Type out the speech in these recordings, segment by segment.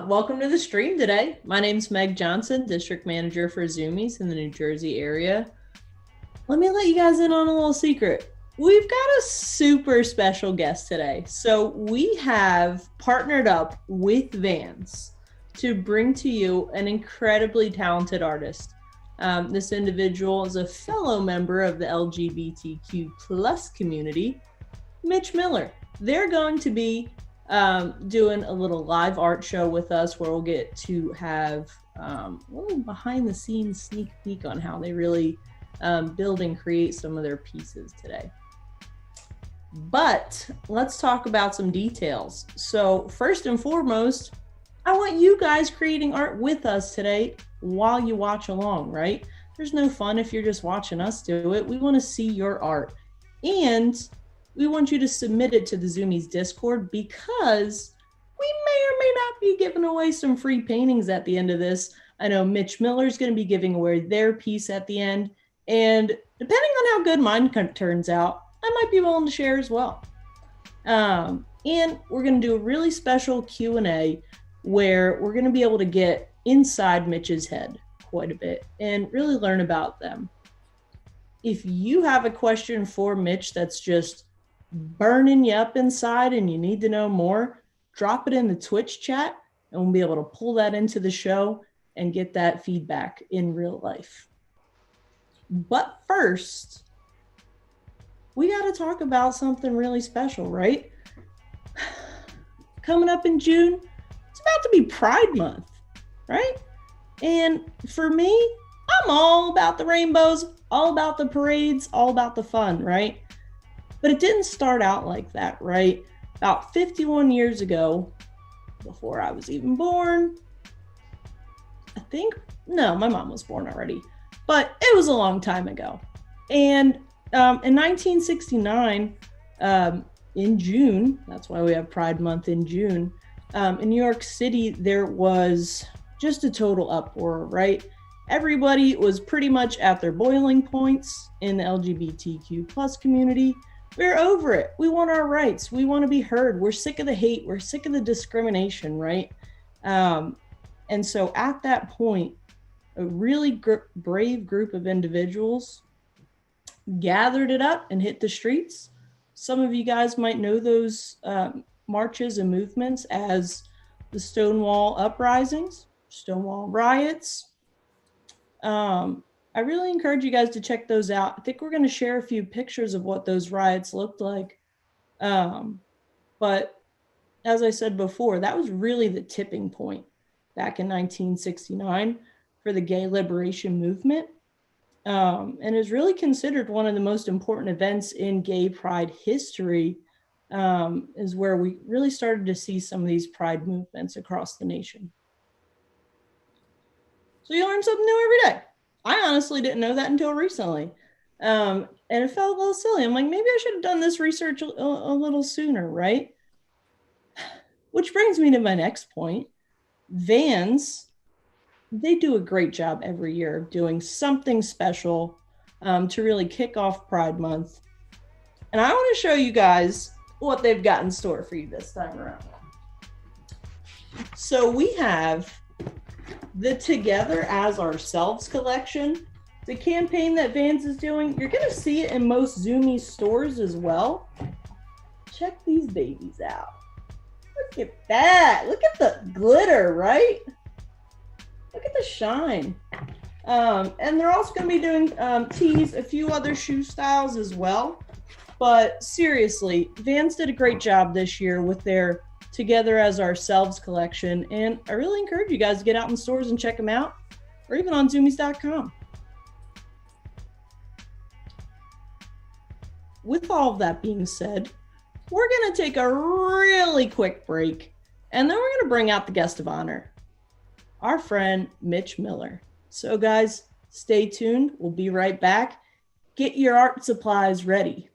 Welcome to the stream today. My name's Meg Johnson, District Manager for Zumiez in the New Jersey area. Let me let you guys in on a little secret. We've got a super special guest today. So we have partnered up with Vans to bring to you an incredibly talented artist. This individual is a fellow member of the LGBTQ plus community, Mich Miller. They're going to be doing a little live art show with us where we'll get to have a little behind the scenes sneak peek on how they really build and create some of their pieces today. But let's talk about some details. So first and foremost, I want you guys creating art with us today while you watch along, right? There's no fun if you're just watching us do it. We want to see your art. And we want you to submit it to the Zumiez Discord because we may or may not be giving away some free paintings at the end of this. I know Mich Miller is going to be giving away their piece at the end. And depending on how good mine turns out, I might be willing to share as well. And we're going to do a really special Q&A where we're going to be able to get inside Mitch's head quite a bit and really learn about them. If you have a question for Mich that's just burning you up inside and you need to know more, drop it in the Twitch chat and we'll be able to pull that into the show and get that feedback in real life. But first, we got to talk about something really special, right? Coming up in June, it's about to be Pride Month, right? And for me, I'm all about the rainbows, all about the parades, all about the fun, right? But it didn't start out like that, right? About 51 years ago, before I was even born, no, my mom was born already, but it was a long time ago. And in 1969, in June, that's why we have Pride Month in June, in New York City, there was just a total uproar, right? Everybody was pretty much at their boiling points in the LGBTQ plus community. We're over it. We want our rights. We want to be heard. We're sick of the hate. We're sick of the discrimination, right? And so at that point, a really brave group of individuals gathered it up and hit the streets. Some of you guys might know those marches and movements as the Stonewall uprisings, Stonewall riots. I really encourage you guys to check those out. I think we're going to share a few pictures of what those riots looked like. But as I said before, that was really the tipping point back in 1969 for the gay liberation movement. And is really considered one of the most important events in gay pride history, is where we really started to see some of these pride movements across the nation. So you learn something new every day. I honestly didn't know that until recently. And it felt a little silly. I'm like, maybe I should have done this research a little sooner, right? Which brings me to my next point. Vans, they do a great job every year of doing something special to really kick off Pride Month. And I want to show you guys what they've got in store for you this time around. So we have the Together as Ourselves collection. The campaign that Vans is doing, you're going to see it in most Zumiez stores as well. Check these babies out. Look at that. Look at the glitter, right? Look at the shine. And they're also going to be doing tees, a few other shoe styles as well. But seriously, Vans did a great job this year with their Together as Ourselves collection. And I really encourage you guys to get out in stores and check them out, or even on Zumiez.com. With all of that being said, we're going to take a really quick break, and then we're going to bring out the guest of honor, our friend Mich Miller. So guys, stay tuned. We'll be right back. Get your art supplies ready.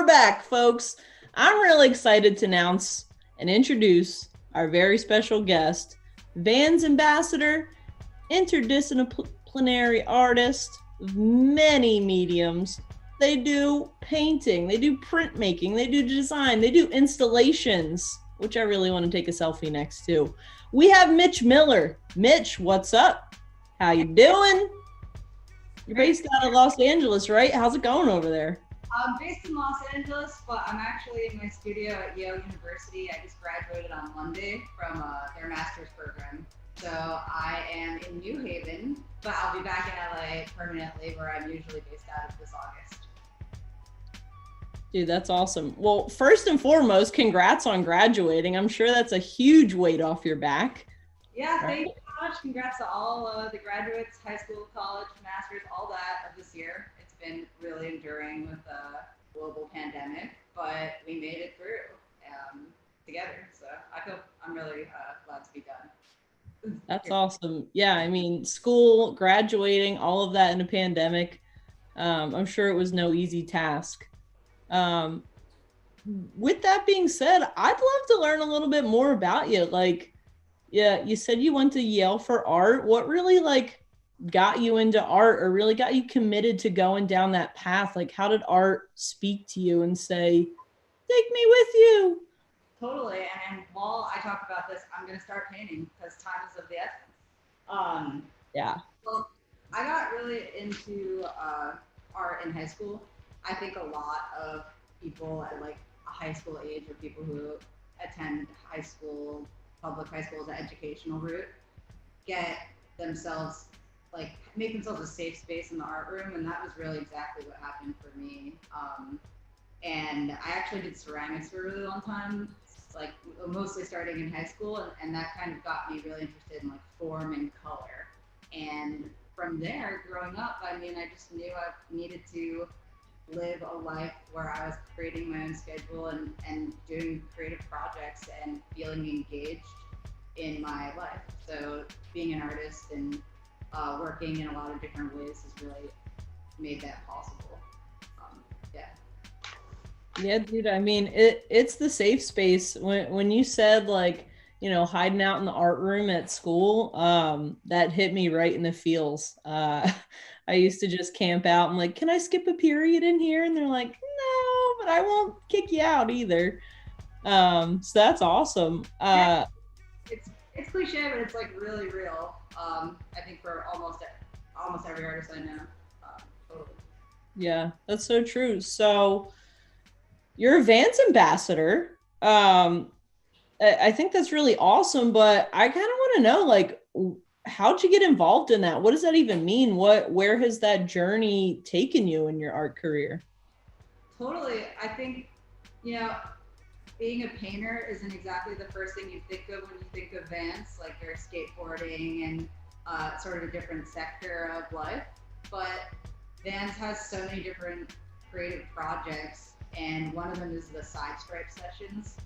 we're back, folks. I'm really excited to announce and introduce our very special guest, Vans ambassador, interdisciplinary artist of many mediums. They do painting, they do printmaking, they do design, they do installations, which I really want to take a selfie next to. We have Mich Miller. Mich, what's up? How you doing? You're based out of Los Angeles, right? How's it going over there? I'm based in Los Angeles, but I'm actually in my studio at Yale University. I just graduated on Monday from their master's program. So I am in New Haven, but I'll be back in LA permanently, where I'm usually based out of this August. Dude, that's awesome. Well, first and foremost, congrats on graduating. I'm sure that's a huge weight off your back. Yeah, thank you so much. Congrats to all the graduates, high school, college, masters, all that of this year. It's been really enduring with the global pandemic, but we made it through together. So I'm really glad to be done. That's awesome. Yeah, I mean, school, graduating, all of that in a pandemic. I'm sure it was no easy task. With that being said, I'd love to learn a little bit more about you. Like, yeah, you said you went to Yale for art. What really got you into art, or really got you committed to going down that path? Like, how did art speak to you and say, take me with you? Totally. And while I talk about this, I'm going to start painting because time is of the essence. Yeah. Well, I got really into art in high school. I think a lot of people at like a high school age, or people who attend high school, public high school as an educational route, make themselves a safe space in the art room. And that was really exactly what happened for me. And I actually did ceramics for a really long time, like mostly starting in high school. And that kind of got me really interested in like form and color. And from there, growing up, I mean, I just knew I needed to live a life where I was creating my own schedule and doing creative projects and feeling engaged in my life. So being an artist and working in a lot of different ways has really made that possible. Yeah, dude, I mean, it's the safe space. When you said, like, you know, hiding out in the art room at school, that hit me right in the feels. I used to just camp out and like, can I skip a period in here? And they're like, no, but I won't kick you out either. So that's awesome. It's cliche, but it's like really real. I think for almost every artist I know. Totally. Yeah, that's so true. So you're a Vans ambassador. I think that's really awesome, but I kind of want to know, like, how'd you get involved in that? What does that even mean? Where has that journey taken you in your art career? Totally. I think, being a painter isn't exactly the first thing you think of when you think of Vans, like you're skateboarding and sort of a different sector of life. But Vans has so many different creative projects, and one of them is the side stripe sessions.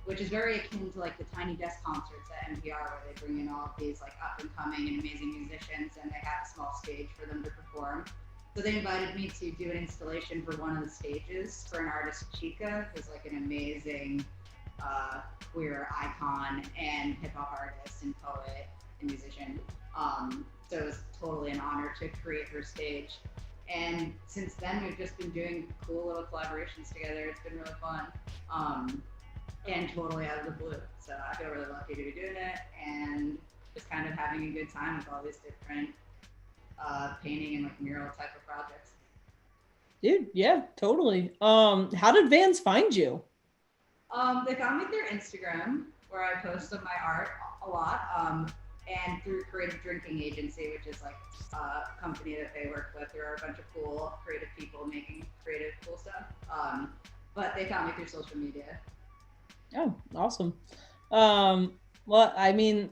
Which is very akin to like the Tiny Desk concerts at McGuire, where they bring in all of these like up and coming and amazing musicians, and they have a small stage for them to perform. So they invited me to do an installation for one of the stages for an artist, Chica, who's like an amazing queer icon and hip hop artist and poet and musician. So it was totally an honor to create her stage. And since then, we've just been doing cool little collaborations together. It's been really fun. And totally out of the blue. So I feel really lucky to be doing it and just kind of having a good time with all these different painting and like mural type of projects. Dude, yeah, totally. How did Vans find you? They found me through Instagram, where I post of my art a lot, and through Creative Drinking Agency, which is like a company that they work with. There are a bunch of cool creative people making creative cool stuff. But they found me through social media. Oh, awesome. Well, I mean,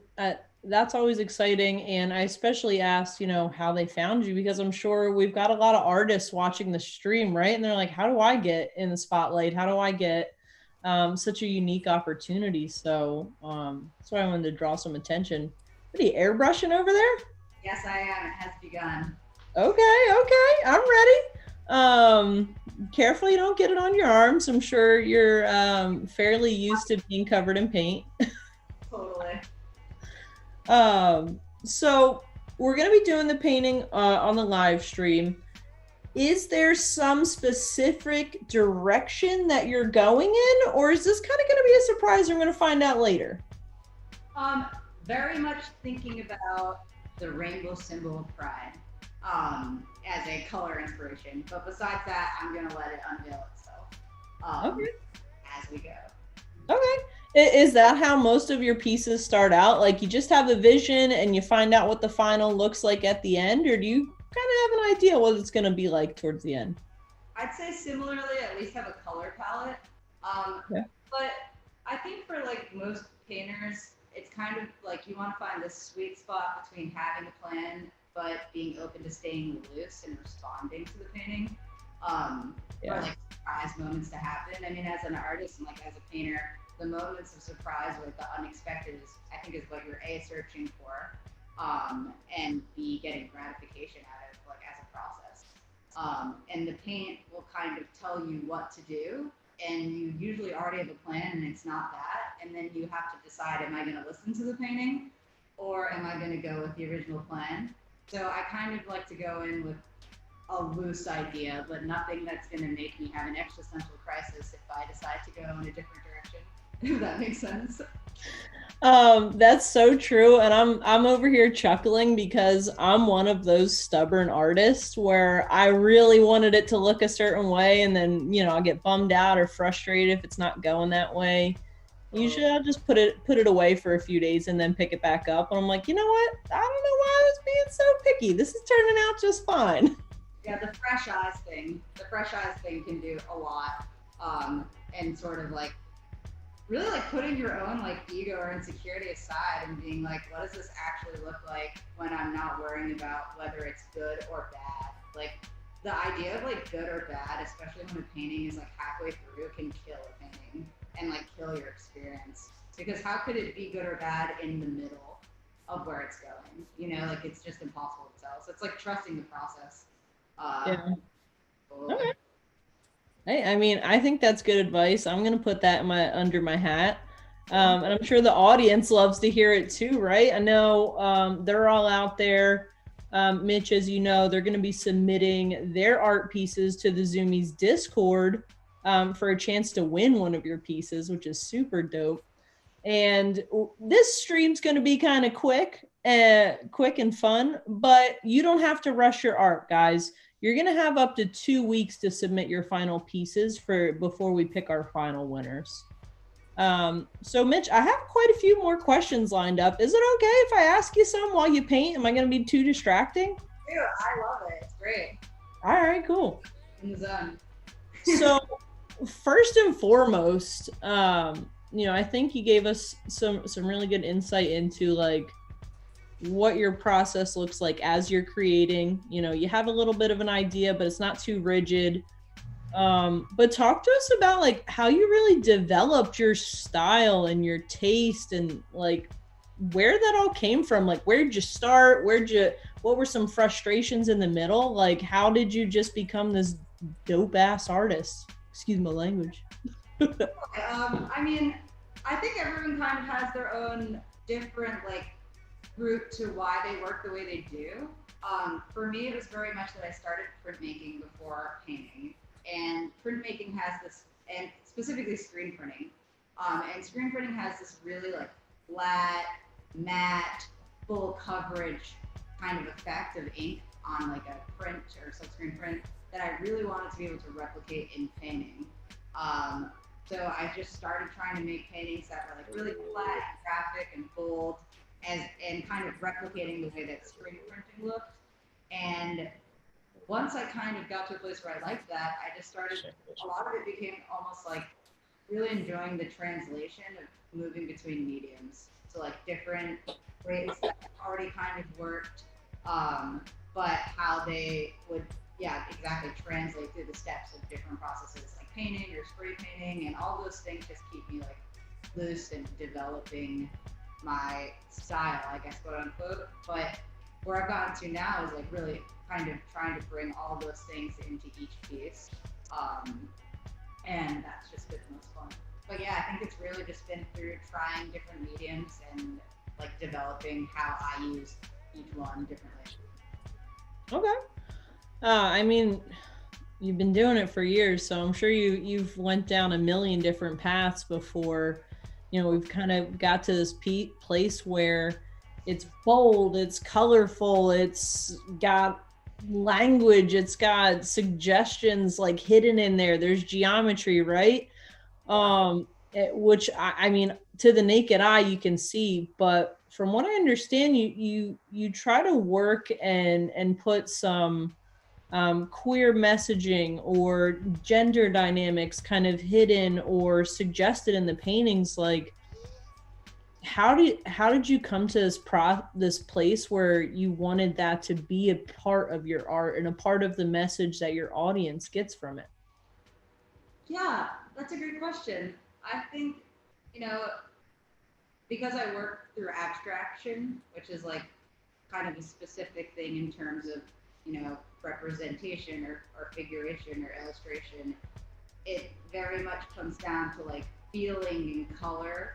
that's always exciting. And I especially asked, how they found you, because I'm sure we've got a lot of artists watching the stream, right? And they're like, how do I get in the spotlight? How do I get such a unique opportunity? So that's why I wanted to draw some attention. What are you airbrushing over there? Yes, I am. It has begun. Okay. I'm ready. Careful you don't get it on your arms. I'm sure you're fairly used to being covered in paint. Totally. So we're gonna be doing the painting on the live stream. Is there some specific direction that you're going in, or is this kind of going to be a surprise we're going to find out later? Very much thinking about the rainbow symbol of pride as a color inspiration. But besides that, I'm going to let it unveil itself Okay. as we go. Okay. Is that how most of your pieces start out? Like you just have a vision and you find out what the final looks like at the end, or do you kind of have an idea what it's going to be like towards the end? I'd say similarly, at least have a color palette. Yeah. But I think for like most painters, it's kind of like you want to find this sweet spot between having a plan but being open to staying loose and responding to the painting. Or like surprise moments to happen. I mean, as an artist and like as a painter, the moments of surprise or the unexpected is, I think, is what you're A, searching for, and B, getting gratification out of like as a process. And the paint will kind of tell you what to do, and you usually already have a plan and it's not that, and then you have to decide, am I going to listen to the painting or am I going to go with the original plan? So I kind of like to go in with a loose idea, but nothing that's going to make me have an existential crisis if I decide to go in a different direction, if that makes sense. That's so true, and I'm over here chuckling because I'm one of those stubborn artists where I really wanted it to look a certain way, and then I'll get bummed out or frustrated if it's not going that way. Usually I'll just put it away for a few days and then pick it back up, and I'm like, you know what? I don't know why I was being so picky. This is turning out just fine. Yeah, the fresh eyes thing can do a lot, and sort of like really like putting your own like ego or insecurity aside and being like, what does this actually look like when I'm not worrying about whether it's good or bad? Like the idea of like good or bad, especially when a painting is like halfway through, can kill a painting and like kill your experience. Because how could it be good or bad in the middle of where it's going? Like it's just impossible to tell. So it's like trusting the process. Yeah. Okay. Hey, I mean, I think that's good advice. I'm gonna put that under my hat, and I'm sure the audience loves to hear it too, right? I know they're all out there. Mitch, as you know, they're gonna be submitting their art pieces to the Zumiez Discord for a chance to win one of your pieces, which is super dope. And this stream's gonna be kind of quick and fun, but you don't have to rush your art, guys. You're going to have up to 2 weeks to submit your final pieces before we pick our final winners. So Mitch, I have quite a few more questions lined up. Is it okay if I ask you some while you paint? Am I going to be too distracting? Dude, I love it. It's great. All right, cool. In the zone. So first and foremost, I think you gave us some really good insight into like what your process looks like as you're creating. You have a little bit of an idea, but it's not too rigid. But talk to us about like how you really developed your style and your taste and like where that all came from. Like where'd you start? What were some frustrations in the middle? Like how did you just become this dope ass artist? Excuse my language. I mean, I think everyone kind of has their own different like route to why they work the way they do. For me, it was very much that I started printmaking before painting, and printmaking has this, and specifically screen printing, and screen printing has this really like flat, matte, full coverage kind of effect of ink on like a print or silkscreen print that I really wanted to be able to replicate in painting. So I just started trying to make paintings that were like really flat, graphic, and bold, and kind of replicating the way that screen printing looked. And once I kind of got to a place where I liked that, I just started, a lot of it became almost like really enjoying the translation of moving between mediums. So like different ways that already kind of worked, but how they would, exactly translate through the steps of different processes like painting or spray painting, and all those things just keep me like loose and developing my style, I guess, quote unquote. But where I've gotten to now is like really kind of trying to bring all those things into each piece. And that's just been the most fun. But yeah, I think it's really just been through trying different mediums and like developing how I use each one differently. Okay. I mean, you've been doing it for years, so I'm sure you've went down a million different paths before. We've kind of got to this place where it's bold, it's colorful, it's got language, it's got suggestions like hidden in there. There's geometry, right? Which I mean, to the naked eye you can see, but from what I understand, you try to work and put some queer messaging or gender dynamics kind of hidden or suggested in the paintings. Like, how did you come to this place where you wanted that to be a part of your art and a part of the message that your audience gets from it? Yeah, that's a great question. I think, you know, because I work through abstraction, which is like kind of a specific thing in terms of, representation or figuration or illustration, it very much comes down to like feeling and color,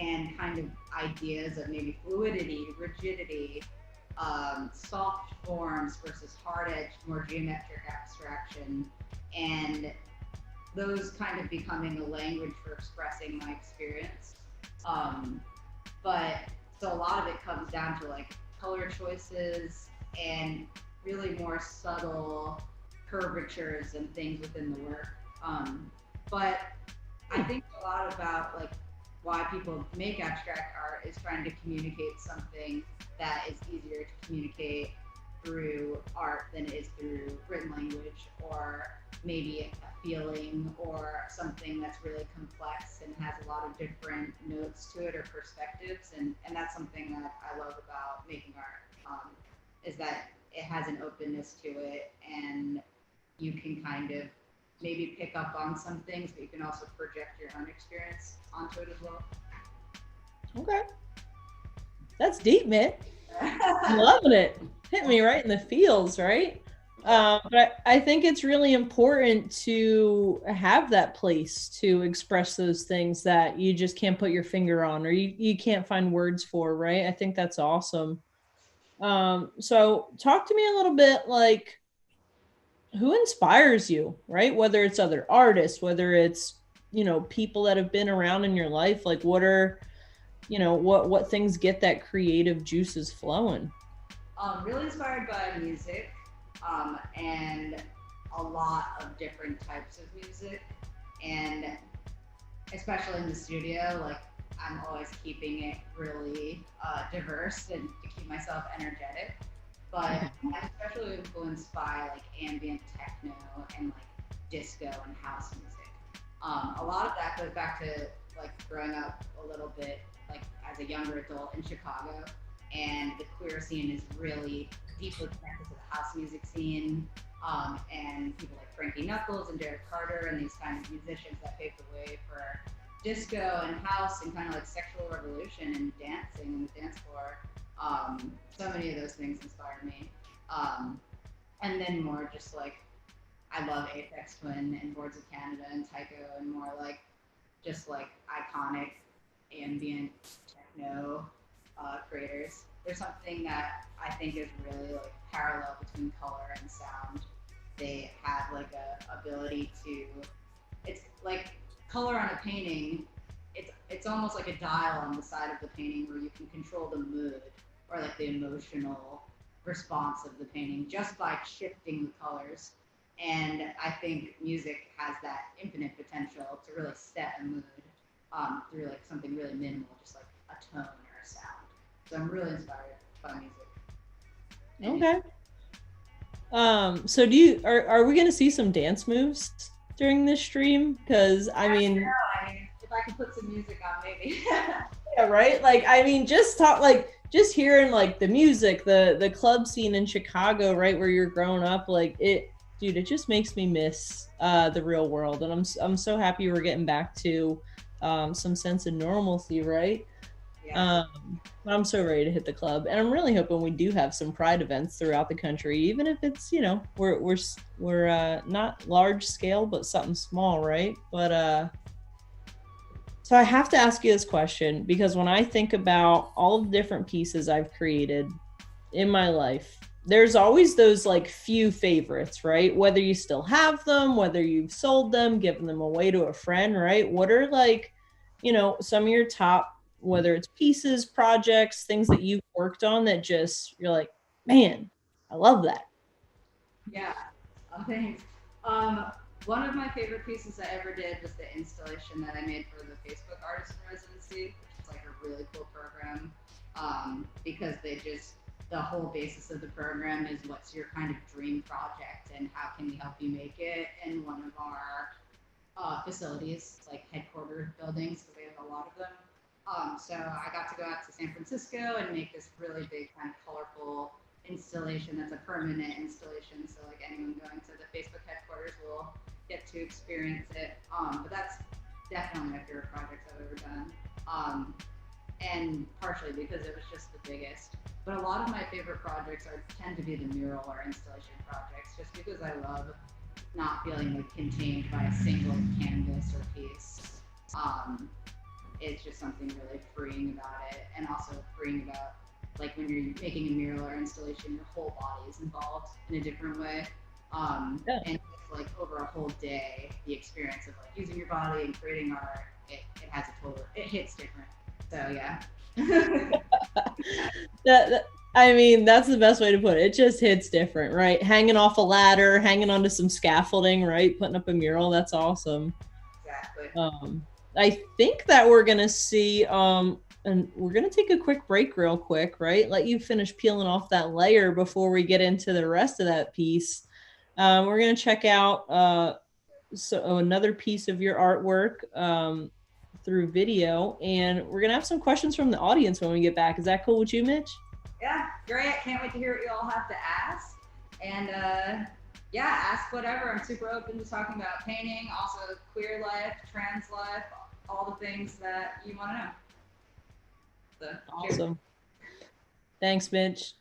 and kind of ideas of maybe fluidity, rigidity, soft forms versus hard edged, more geometric abstraction, and those kind of becoming a language for expressing my experience. But so a lot of it comes down to like color choices and really more subtle curvatures and things within the work. But I think a lot about like why people make abstract art is trying to communicate something that is easier to communicate through art than it is through written language, or maybe a feeling or something that's really complex and has a lot of different notes to it or perspectives. And that's something that I love about making art, is that it has an openness to it, and you can kind of maybe pick up on some things, but you can also project your own experience onto it as well. Okay. That's deep, man. I'm loving it. Hit me right in the feels, right? But I think it's really important to have that place to express those things that you just can't put your finger on, or you can't find words for, right? I think that's awesome. So talk to me a little bit, like, who inspires you, right? Whether it's other artists, whether it's, people that have been around in your life, like what things get that creative juices flowing? Really inspired by music, and a lot of different types of music, and especially in the studio, like I'm always keeping it really diverse and to keep myself energetic. But I'm especially influenced by like ambient techno and like disco and house music. A lot of that goes back to like growing up a little bit like as a younger adult in Chicago, and the queer scene is really deeply connected to the house music scene, and people like Frankie Knuckles and Derek Carter and these kind of musicians that paved the way for disco and house and kind of like sexual revolution and dancing and the dance floor. So many of those things inspire me. And then more just like, I love Aphex Twin and Boards of Canada and Tycho, and more like just like iconic ambient techno creators. There's something that I think is really like parallel between color and sound. They have like a ability to, it's like color on a painting, it's almost like a dial on the side of the painting where you can control the mood or like the emotional response of the painting just by shifting the colors. And I think music has that infinite potential to really set a mood, through like something really minimal, just like a tone or a sound. So I'm really inspired by music. Okay. So are we going to see some dance moves during this stream? Because I mean, if I could put some music on, maybe. Yeah, right. Like, I mean, just hearing like the music, the club scene in Chicago, right, where you're growing up, like dude, it just makes me miss the real world, and I'm so happy we're getting back to some sense of normalcy, right? Yeah. But I'm so ready to hit the club, and I'm really hoping we do have some pride events throughout the country, even if it's, you know, we're not large scale, but something small, right? But so I have to ask you this question, because when I think about all the different pieces I've created in my life, there's always those like few favorites, right? Whether you still have them, whether you've sold them, given them away to a friend, right? What are like, you know, some of your top, whether it's pieces, projects, things that you've worked on that just you're like, man, I love that. Yeah. Thanks. Um, One of my favorite pieces I ever did was the installation that I made for the Facebook Artist in Residency, which is like a really cool program, because the whole basis of the program is what's your kind of dream project and how can we help you make it in one of our facilities, like headquarters buildings, because we have a lot of them. So I got to go out to San Francisco and make this really big, kind of colorful installation that's a permanent installation. So like anyone going to the Facebook headquarters will get to experience it. But that's definitely my favorite project I've ever done. And partially because it was just the biggest. But a lot of my favorite projects tend to be the mural or installation projects, just because I love not feeling like contained by a single canvas or piece. It's just something really freeing about it, and also freeing about like when you're making a mural or installation, your whole body is involved in a different way. Yeah. And it's like over a whole day, the experience of like using your body and creating art, it has it hits different. So yeah. I mean, that's the best way to put it. It just hits different, right? Hanging off a ladder, hanging onto some scaffolding, right? Putting up a mural, that's awesome. Exactly. I think that we're gonna see, and we're gonna take a quick break real quick, right? Let you finish peeling off that layer before we get into the rest of that piece. We're gonna check out another piece of your artwork through video, and we're gonna have some questions from the audience when we get back. Is that cool with you, Mitch? Yeah, great. Can't wait to hear what you all have to ask. And yeah, ask whatever. I'm super open to talking about painting, also queer life, trans life, all the things that you want to know. So, awesome. Thanks, Mitch.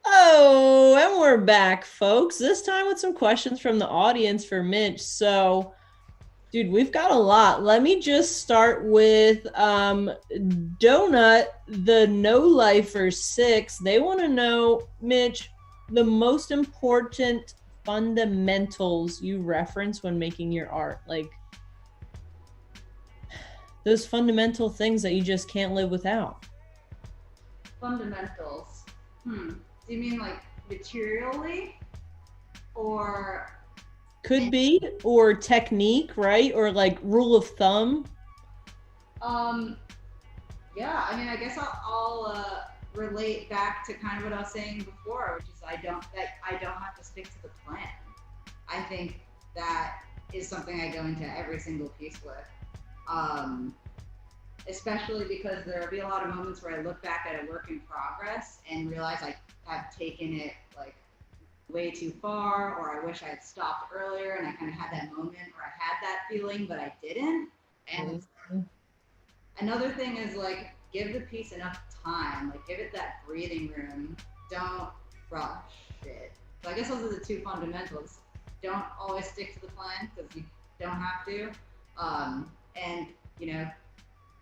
Oh, and we're back, folks. This time with some questions from the audience for Mitch. So, dude, we've got a lot. Let me just start with Donut, the No Lifer 6. They want to know, Mitch, the most important fundamentals you reference when making your art. Like those fundamental things that you just can't live without. Fundamentals. Do you mean like materially, or could be, or technique, right? Or like rule of thumb. Yeah, I mean, I guess I'll relate back to kind of what I was saying before, which is I don't have to stick to the plan. I think that is something I go into every single piece with. Especially because there will be a lot of moments where I look back at a work in progress and realize I have taken it like way too far, or I wish I had stopped earlier and I kind of had that moment where I had that feeling, but I didn't. And another thing is like, give the piece enough time, like give it that breathing room. Don't rush it. So I guess those are the two fundamentals. don't always stick to the plan because you don't have to. And you know,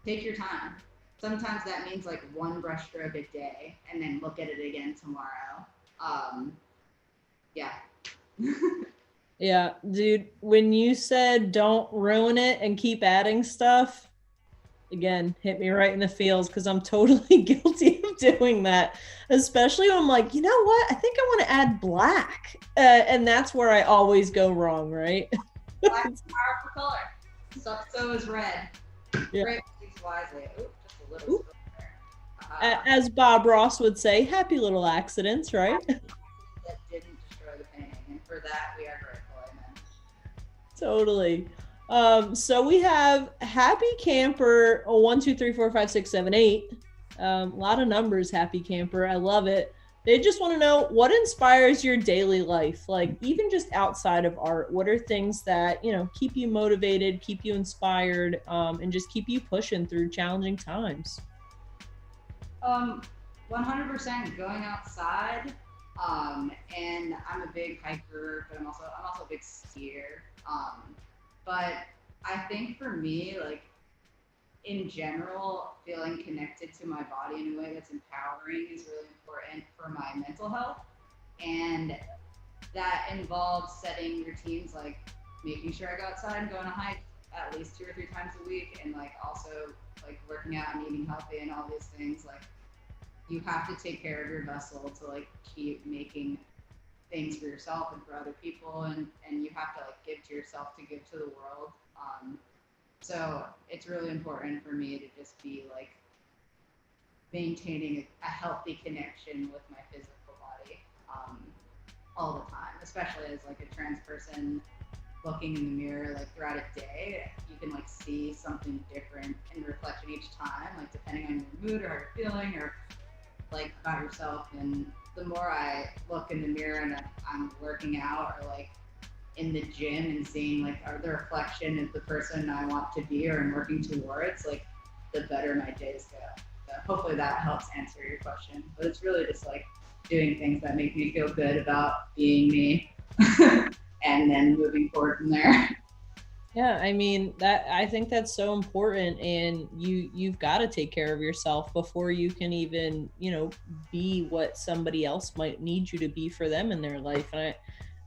take your time. Sometimes that means like one brushstroke a day, and then look at it again tomorrow. Um, yeah. Yeah, dude, when you said don't ruin it and keep adding stuff, again, hit me right in the feels because I'm totally guilty of doing that. Especially when I'm like, you know what? I think I want to add black. And that's where I always go wrong, right? Black is a powerful color. So is red. Yeah. Red speaks wisely. Ooh, just a little spill there. As Bob Ross would say, happy little accidents, right? That didn't destroy the painting, and for that we are grateful. Amen. Totally. So we have Happy Camper 1, 2, 3, 4, 5, 6, 7, 8. A lot of numbers, Happy Camper. I love it. They just want to know what inspires your daily life, like even just outside of art. What are things that keep you motivated, keep you inspired, and just keep you pushing through challenging times? 100% going outside. And I'm a big hiker, but I'm also a big skier. But I think for me, like in general, feeling connected to my body in a way that's empowering is really important for my mental health. And that involves setting routines like making sure I go outside and go on a hike at least 2 or 3 times a week, and like also like working out and eating healthy and all these things. Like you have to take care of your vessel to like keep making things for yourself and for other people, and you have to like give to yourself to give to the world. So it's really important for me to just be like maintaining a healthy connection with my physical body all the time, especially as like a trans person looking in the mirror like throughout a day. You can like see something different in reflection each time, like depending on your mood or how you're feeling or like about yourself. And the more I look in the mirror and I'm working out or like in the gym and seeing like the reflection of the person I want to be or I'm working towards, like the better my days go. So hopefully that helps answer your question. But it's really just like doing things that make me feel good about being me and then moving forward from there. Yeah, I mean that I think that's so important, and you've got to take care of yourself before you can even, be what somebody else might need you to be for them in their life. And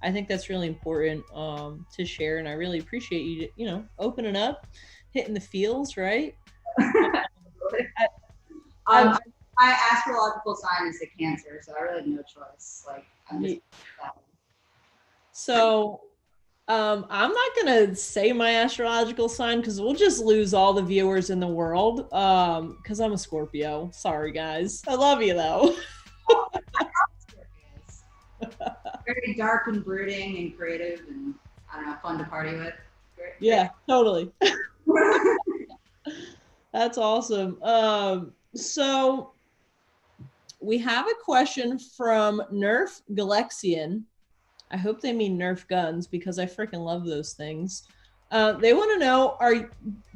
I think that's really important to share, and I really appreciate you, opening up, hitting the feels, right? I, My astrological sign is a Cancer, so I really have no choice. Like I'm just so I'm not gonna say my astrological sign because we'll just lose all the viewers in the world. Because I'm a Scorpio. Sorry, guys. I love you though. very dark and brooding and creative and I don't know, fun to party with. Yeah, totally. That's awesome. So we have a question from Nerf Galexian. I hope they mean Nerf guns because I freaking love those things. They want to know: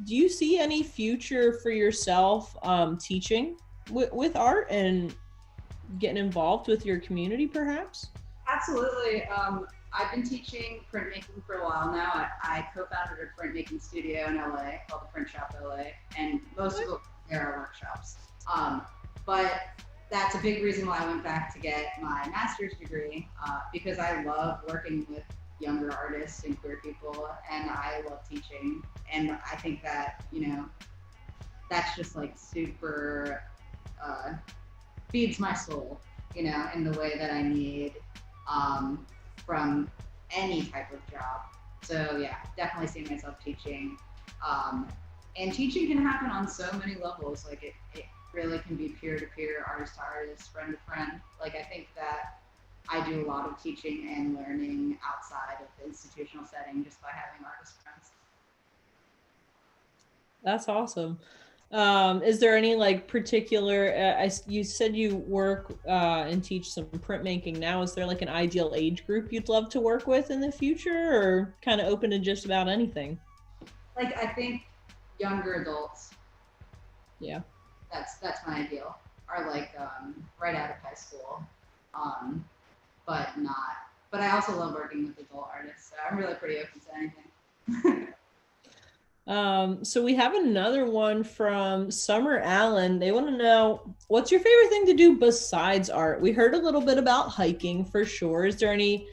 do you see any future for yourself teaching with art and getting involved with your community, perhaps? Absolutely. I've been teaching printmaking for a while now. I co-founded a printmaking studio in LA called the Print Shop LA, and most of there are workshops. But that's a big reason why I went back to get my master's degree because I love working with younger artists and queer people, and I love teaching. And I think that that's just like super feeds my soul, in the way that I need from any type of job. So yeah, definitely see myself teaching. And teaching can happen on so many levels. Like it really can be peer-to-peer, artist-to-artist, friend-to-friend. Like I think that I do a lot of teaching and learning outside of the institutional setting just by having artist friends. That's awesome. Is there any like particular? You said you work and teach some printmaking now. Is there like an ideal age group you'd love to work with in the future, or kind of open to just about anything? Like I think younger adults. Yeah. That's my ideal. Are like right out of high school, but not but I also love working with adult artists, so I'm really pretty open to anything. So we have another one from Summer Allen. They want to know, what's your favorite thing to do besides art? We heard a little bit about hiking for sure. Is there any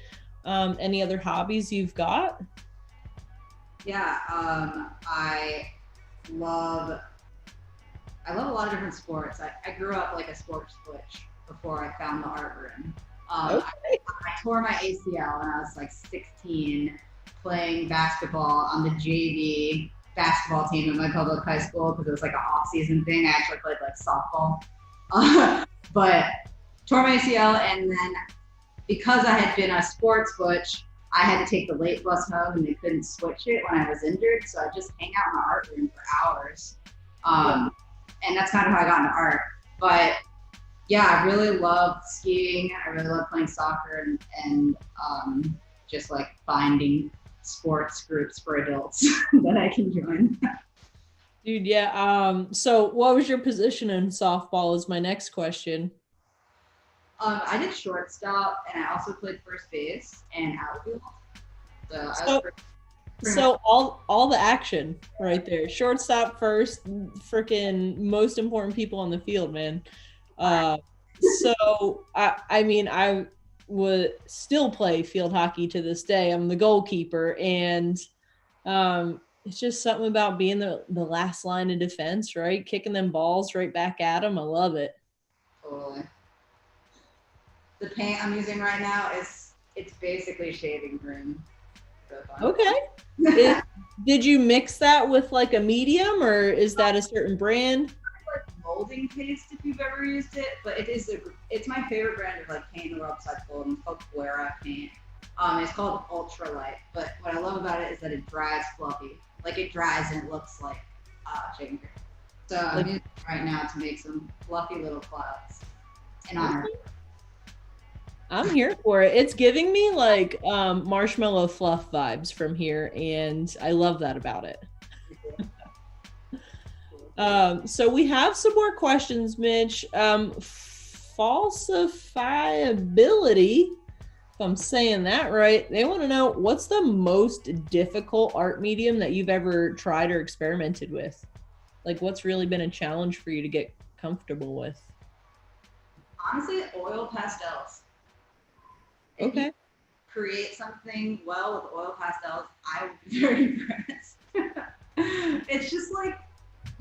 other hobbies you've got? Yeah, I love I love a lot of different sports. I grew up like a sports switch before I found the art room. I tore my ACL when I was like 16 playing basketball on the JV basketball team at my public high school because it was like an off-season thing. I actually played like softball, but tore my ACL, and then because I had been a sports butch, I had to take the late bus home, and they couldn't switch it when I was injured, so I just hang out in the art room for hours, and that's kind of how I got into art. But yeah, I really love skiing. I really love playing soccer and just like finding sports groups for adults that I can join. Dude, yeah. So what was your position in softball is my next question. I did shortstop, and I also played first base and outfield. So I was So, pretty much. so all the action right there. Shortstop first, freaking most important people on the field, man. Uh, so I mean I would still play field hockey to this day. I'm the goalkeeper, and it's just something about being the last line of defense, right? Kicking them balls right back at them. I love it. Totally. The paint I'm using right now is it's basically shaving cream. So fun. Okay. It, did you mix that with like a medium, or is that a certain brand? Like molding paste if you've ever used it, but it's my favorite brand of like paint in the world besides gold. It's called McGuire paint. It's called Ultralight, but what I love about it is that it dries fluffy. Like it dries and it looks like shaving cream. So I'm using it right now to make some fluffy little clouds in honor. I'm here for it. It's giving me like marshmallow fluff vibes from here, and I love that about it. So we have some more questions, Mitch. Falsifiability, if I'm saying that right, they want to know, what's the most difficult art medium that you've ever tried or experimented with? Like, what's really been a challenge for you to get comfortable with? Honestly, oil pastels. If Okay. you create something well with oil pastels, I would be very impressed. It's just like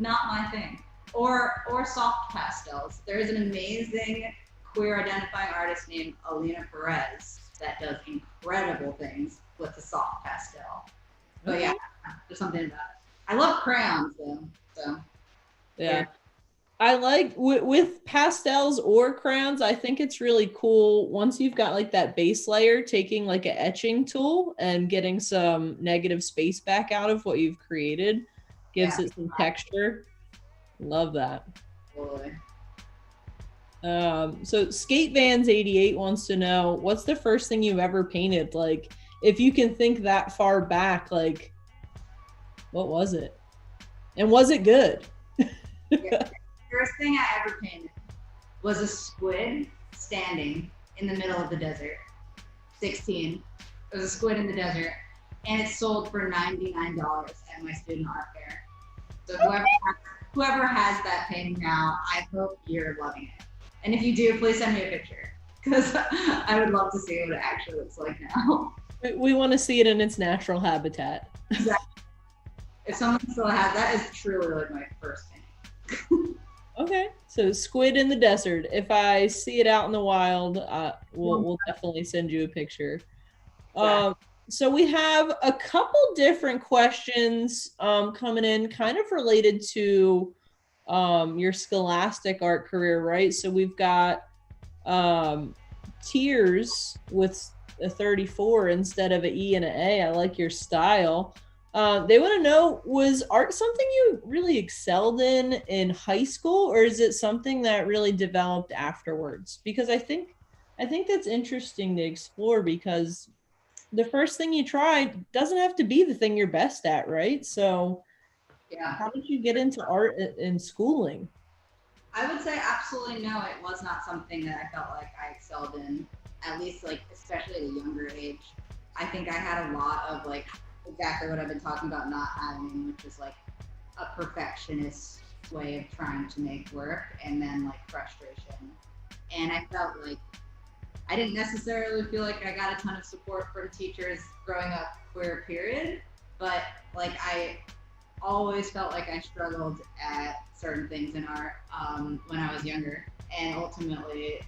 not my thing. Or soft pastels. There is an amazing queer identifying artist named Alina Perez that does incredible things with the soft pastel. But yeah, there's something about it. I love crayons though. So Yeah. I like with pastels or crayons, I think it's really cool once you've got like that base layer, taking like an etching tool and getting some negative space back out of what you've created, gives yeah, it some texture. Love that. totally. So Skate Vans 88 wants to know, what's the first thing you've ever painted? Like, if you can think that far back, like, what was it? And was it good? Yeah. First thing I ever painted was a squid standing in the middle of the desert. 16. It was a squid in the desert, and it sold for $99 at my student art fair. So whoever has that painting now, I hope you're loving it. And if you do, please send me a picture because I would love to see what it actually looks like now. We want to see it in its natural habitat. Exactly. If someone still has that, is truly like my first painting. Okay, so squid in the desert. If I see it out in the wild, we'll definitely send you a picture. So we have a couple different questions coming in, kind of related to your scholastic art career, right? So we've got Tears with a 34 instead of an E and an A. I like your style. They want to know, was art something you really excelled in high school, or is it something that really developed afterwards? Because I think that's interesting to explore, because the first thing you try doesn't have to be the thing you're best at, right? So Yeah. how did you get into art in schooling? I would say absolutely no, it was not something that I felt like I excelled in. at least like, especially at a younger age, I think I had a lot of like exactly what I've been talking about not having, which is like a perfectionist way of trying to make work, and then like frustration. And I felt like I didn't necessarily feel like I got a ton of support from teachers growing up queer period, but like I always felt like I struggled at certain things in art when I was younger, and ultimately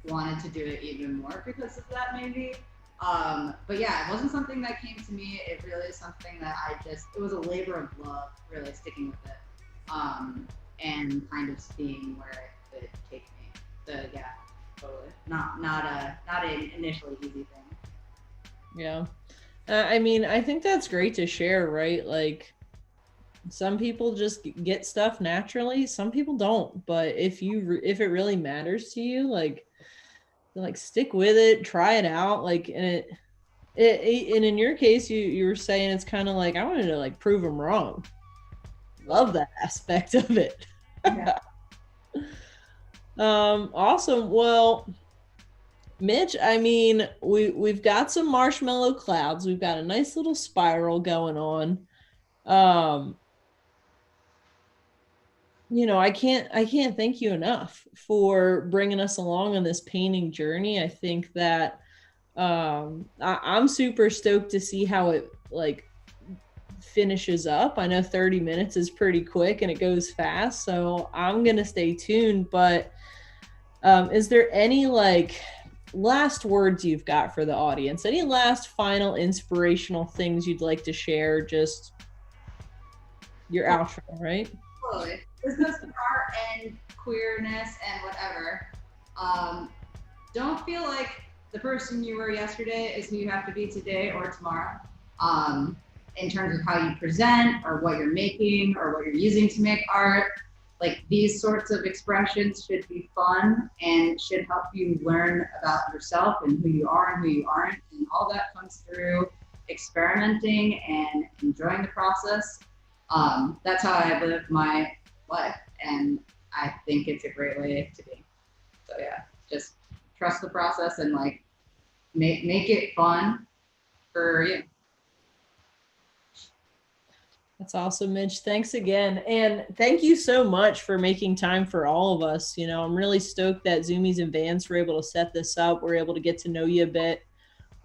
wanted to do it even more because of that, maybe. But yeah, it wasn't something that came to me. It really is something that it was a labor of love, really sticking with it, and kind of seeing where it could take me. So yeah, totally. Not an initially easy thing. Yeah. I mean, I think that's great to share, right? Like, some people just get stuff naturally, some people don't. But if if it really matters to you, like stick with it, try it out. Like, and in your case, you were saying it's kind of like I wanted to like prove them wrong. Love that aspect of it. Yeah. Awesome. Well, Mitch, I mean, we've got some marshmallow clouds. We've got a nice little spiral going on. Um, I can't thank you enough for bringing us along on this painting journey. I think that I'm super stoked to see how it like finishes up. I know 30 minutes is pretty quick and it goes fast, so I'm gonna stay tuned. But is there any like last words you've got for the audience? Any last final inspirational things you'd like to share? Just your outro, right? Totally. This goes to art and queerness and whatever. Don't feel like the person you were yesterday is who you have to be today or tomorrow. In terms of how you present or what you're making or what you're using to make art. Like, these sorts of expressions should be fun and should help you learn about yourself and who you are and who you aren't. And all that comes through experimenting and enjoying the process. That's how I live my life, and I think it's a great way to be. So yeah, just trust the process and like make it fun for you. That's awesome, Mitch. Thanks again. And thank you so much for making time for all of us. I'm really stoked that Zumiez and Vance were able to set this up. We're able to get to know you a bit.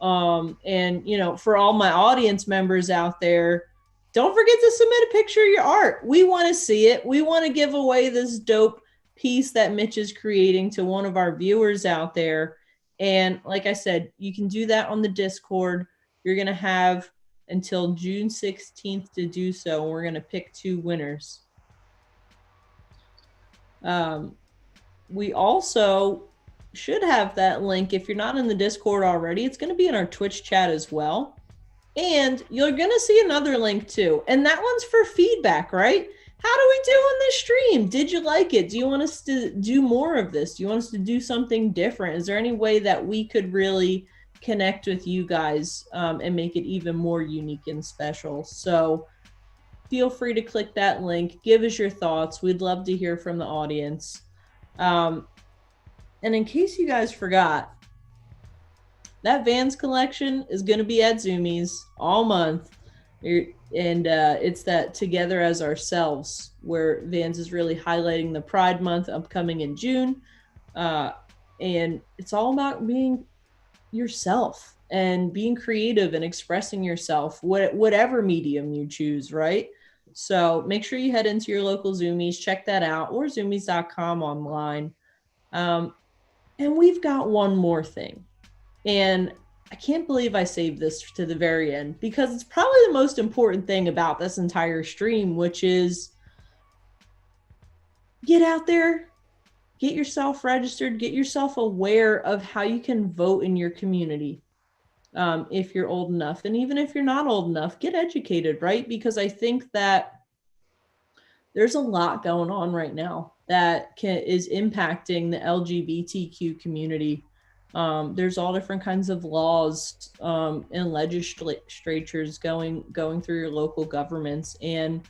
And, for all my audience members out there, don't forget to submit a picture of your art. We want to see it. We want to give away this dope piece that Mitch is creating to one of our viewers out there. And like I said, you can do that on the Discord. You're going to have until June 16th to do so. We're going to pick 2 winners. We also should have that link. If you're not in the Discord already, it's going to be in our Twitch chat as well. And you're going to see another link too. And that one's for feedback, right? How do we do on this stream? Did you like it? Do you want us to do more of this? Do you want us to do something different? Is there any way that we could really connect with you guys and make it even more unique and special? So feel free to click that link. Give us your thoughts. We'd love to hear from the audience. And in case you guys forgot, that Vans collection is going to be at Zumiez all month. And it's that Together as Ourselves, where Vans is really highlighting the Pride Month upcoming in June. And it's all about being yourself and being creative and expressing yourself, whatever medium you choose, right? So make sure you head into your local Zumiez, check that out, or zumiez.com online. And we've got one more thing. And I can't believe I saved this to the very end, because it's probably the most important thing about this entire stream, which is get out there, get yourself registered, get yourself aware of how you can vote in your community if you're old enough. And even if you're not old enough, get educated, right? Because I think that there's a lot going on right now that is impacting the LGBTQ community. There's all different kinds of laws and legislatures going through your local governments. And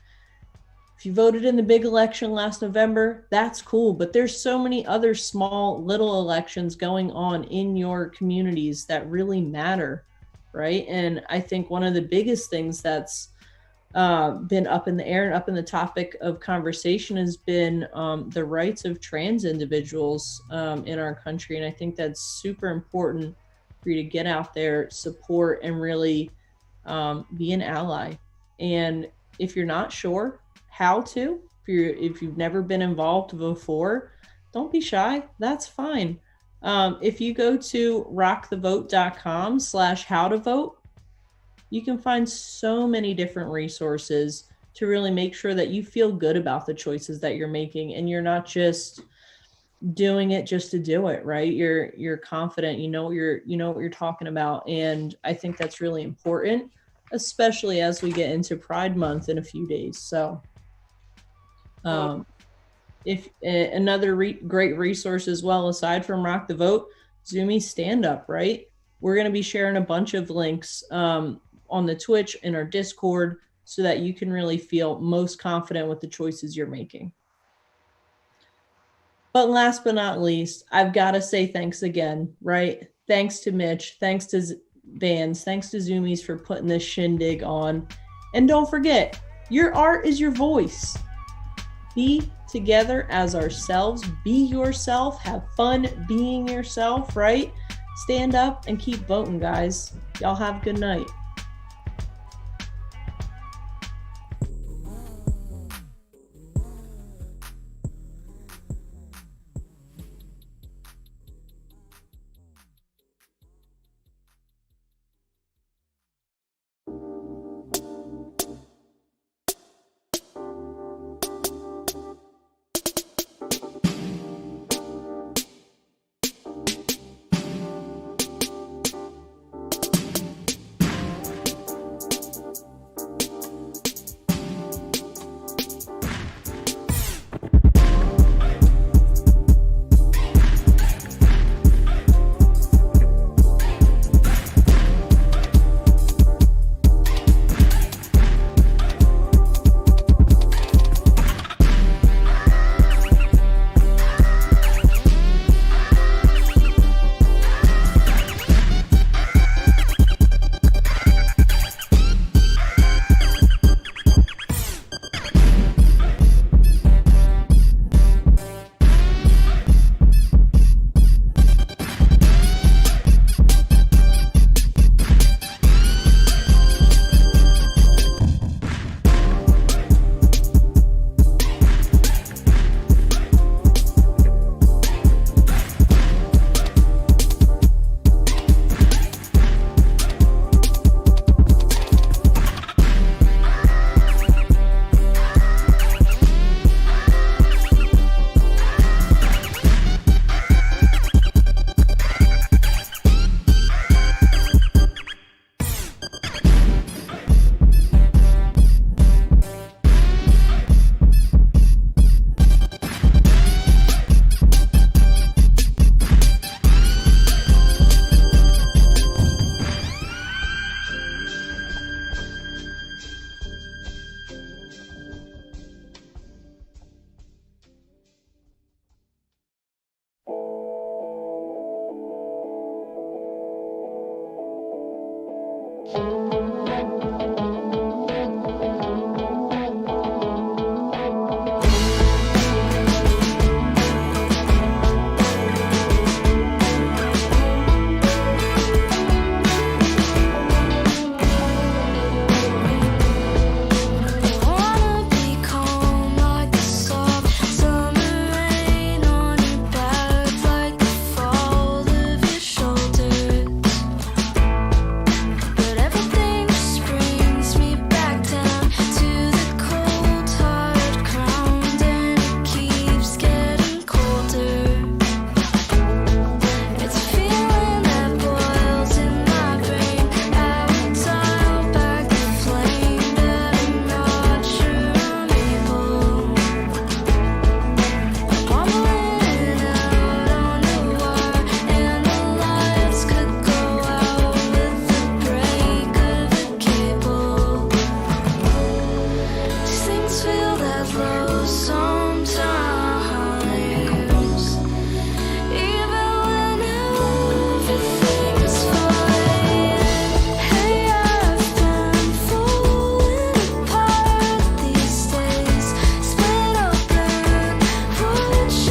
If you voted in the big election last November, that's cool. But there's so many other small little elections going on in your communities that really matter, right? And I think one of the biggest things that's been up in the air and up in the topic of conversation has been the rights of trans individuals in our country. And I think that's super important for you to get out there, support, and really be an ally. And if you're not sure how to, if you've never been involved before, don't be shy. That's fine. If you go to rockthevote.com/how-to-vote, you can find so many different resources to really make sure that you feel good about the choices that you're making, and you're not just doing it just to do it, right? You're confident, you know what you're talking about. And I think that's really important, especially as we get into Pride Month in a few days. So if another great resource as well, aside from Rock the Vote, Zumiez Stand Up, right? We're going to be sharing a bunch of links on the Twitch and our Discord so that you can really feel most confident with the choices you're making. But last but not least, I've got to say thanks again, right? Thanks to Mich, thanks to Vans, thanks to Zumiez for putting this shindig on. And don't forget, your art is your voice. Be together as ourselves, be yourself, have fun being yourself, right? Stand up and keep voting, guys. Y'all have a good night.